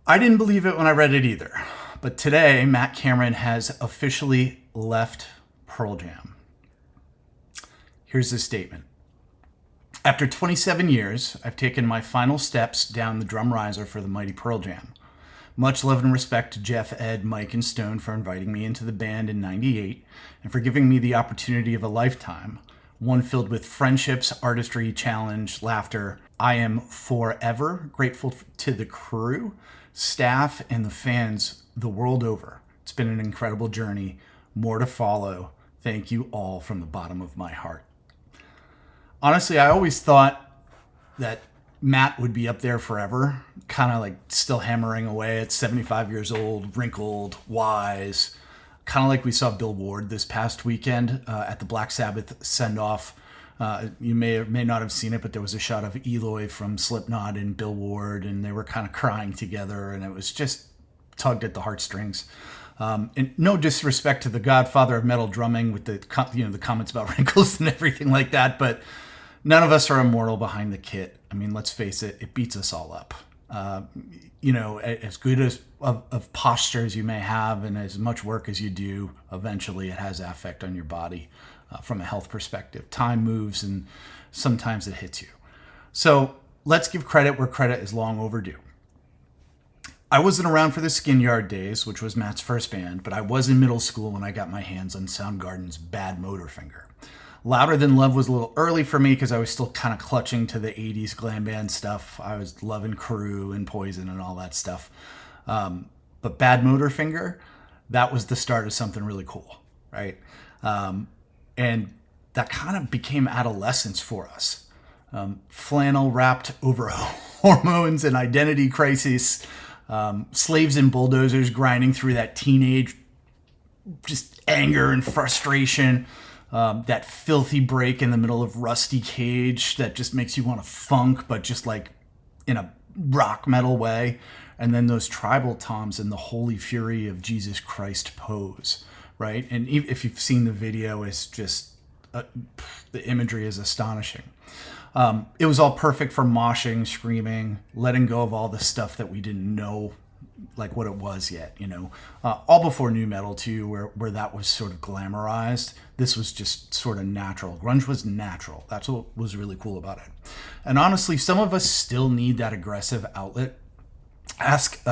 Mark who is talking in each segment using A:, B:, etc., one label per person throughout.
A: I didn't believe it when I read it either. But today, Matt Cameron has officially left Pearl Jam. Here's the statement. After 27 years, I've taken my final steps down the drum riser for the mighty Pearl Jam. Much love and respect to Jeff, Ed, Mike, and Stone for inviting me into the band in '98 and for giving me the opportunity of a lifetime, one filled with friendships, artistry, challenge, laughter. I am forever grateful to the crew, staff, and the fans the world over. It's been an incredible journey. More to follow. Thank you all from the bottom of my heart. Honestly, I always thought that Matt would be up there forever, kind of like still hammering away at 75 years old, wrinkled, wise, kind of like we saw Bill Ward this past weekend at the Black Sabbath send-off. You may or may not have seen it, but there was a shot of Eloy from Slipknot and Bill Ward, and they were kind of crying together, and it was just tugged at the heartstrings. And no disrespect to the godfather of metal drumming with the comments about wrinkles and everything like that, but none of us are immortal behind the kit. I mean, let's face it, it beats us all up. As good as of posture as you may have and as much work as you do, eventually it has an effect on your body from a health perspective. Time moves and sometimes it hits you. So let's give credit where credit is long overdue. I wasn't around for the Skin Yard days, which was Matt's first band, but I was in middle school when I got my hands on Soundgarden's Bad Motorfinger. Louder Than Love was a little early for me because I was still kind of clutching to the 80s glam band stuff. I was loving Crew and Poison and all that stuff. But Bad Motorfinger, that was the start of something really cool, right? And that kind of became adolescence for us. Flannel wrapped over hormones and identity crisis. Slaves and bulldozers grinding through that teenage just anger and frustration. That filthy break in the middle of Rusty Cage that just makes you want to funk, but just like in a rock metal way. And then those tribal toms and the holy fury of Jesus Christ pose, right? And if you've seen the video, it's just, the imagery is astonishing. It was all perfect for moshing, screaming, letting go of all the stuff that we didn't know like what it was yet, all before nu metal too, where that was sort of glamorized. This was just sort of natural. Grunge was natural. That's what was really cool about it. And honestly, some of us still need that aggressive outlet. Ask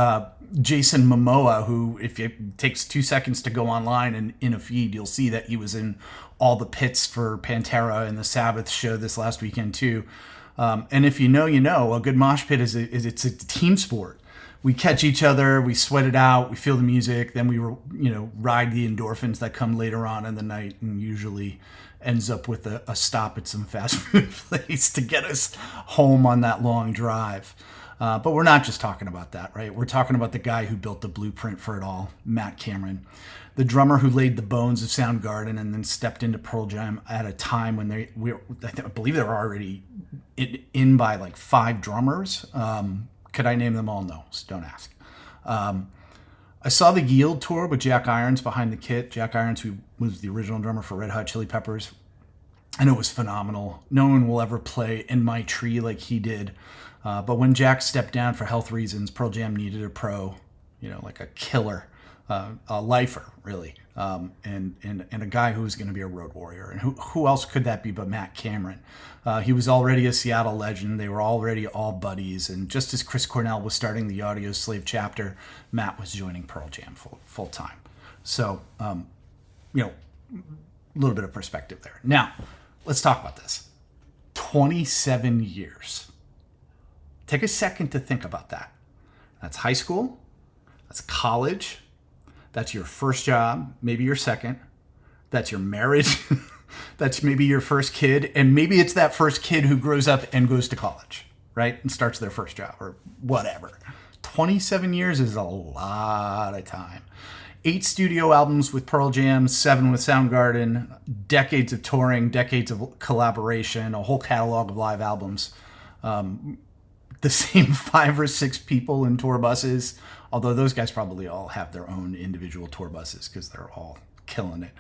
A: Jason Momoa, who, if it takes 2 seconds to go online and in a feed, you'll see that he was in all the pits for Pantera and the Sabbath show this last weekend too. And if you know, a good mosh pit is it's a team sport. We catch each other, we sweat it out, we feel the music, then we ride the endorphins that come later on in the night, and usually ends up with a stop at some fast food place to get us home on that long drive. But we're not just talking about that, right? We're talking about the guy who built the blueprint for it all, Matt Cameron, the drummer who laid the bones of Soundgarden and then stepped into Pearl Jam at a time when I believe they were already in by like 5 drummers. Could I name them all? No, so don't ask. I saw the Yield tour with Jack Irons behind the kit. Jack Irons, who was the original drummer for Red Hot Chili Peppers. And it was phenomenal. No one will ever play In My Tree like he did. But when Jack stepped down for health reasons, Pearl Jam needed a pro, like a killer, a lifer, really. And a guy who was going to be a road warrior. And who else could that be but Matt Cameron? He was already a Seattle legend. They were already all buddies. And just as Chris Cornell was starting the Audio Slave chapter, Matt was joining Pearl Jam full time. So, a little bit of perspective there. Now, let's talk about this. 27 years. Take a second to think about that. That's high school. That's college. That's your first job, maybe your second. That's your marriage. That's maybe your first kid. And maybe it's that first kid who grows up and goes to college, right? And starts their first job or whatever. 27 years is a lot of time. 8 studio albums with Pearl Jam, 7 with Soundgarden, decades of touring, decades of collaboration, a whole catalog of live albums. The same 5 or 6 people in tour buses, although those guys probably all have their own individual tour buses because they're all killing it.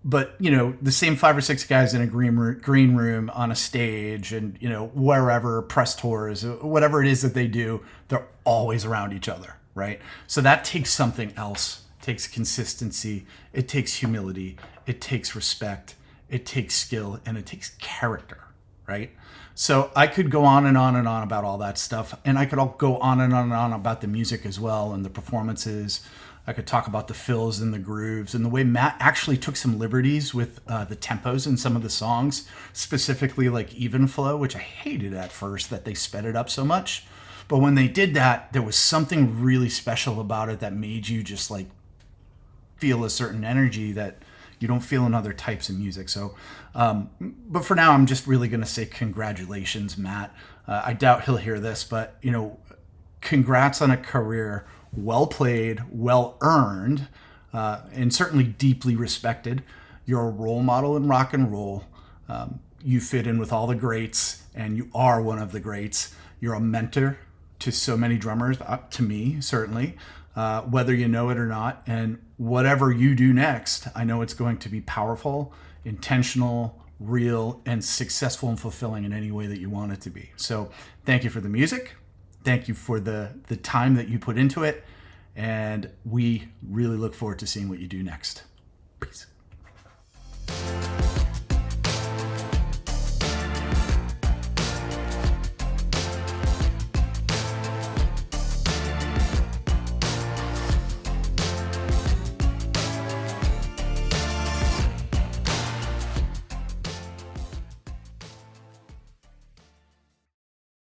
A: but the same 5 or 6 guys in a green room on a stage, and wherever, press tours, whatever it is that they do, they're always around each other, right? So that takes something else. It takes consistency, it takes humility, it takes respect, it takes skill, and it takes character, right? So I could go on and on and on about all that stuff, and I could all go on and on and on about the music as well and the performances. I could talk about the fills and the grooves and the way Matt actually took some liberties with the tempos in some of the songs, specifically like Even Flow, which I hated at first that they sped it up so much. But when they did that, there was something really special about it that made you just like feel a certain energy that you don't feel in other types of music. So, but for now, I'm just really going to say congratulations, Matt. I doubt he'll hear this, but congrats on a career well played, well earned, and certainly deeply respected. You're a role model in rock and roll. You fit in with all the greats, and you are one of the greats. You're a mentor to so many drummers, to me, certainly, whether you know it or not. And whatever you do next, I know it's going to be powerful, intentional, real, and successful and fulfilling in any way that you want it to be. So thank you for the music. Thank you for the time that you put into it. And we really look forward to seeing what you do next.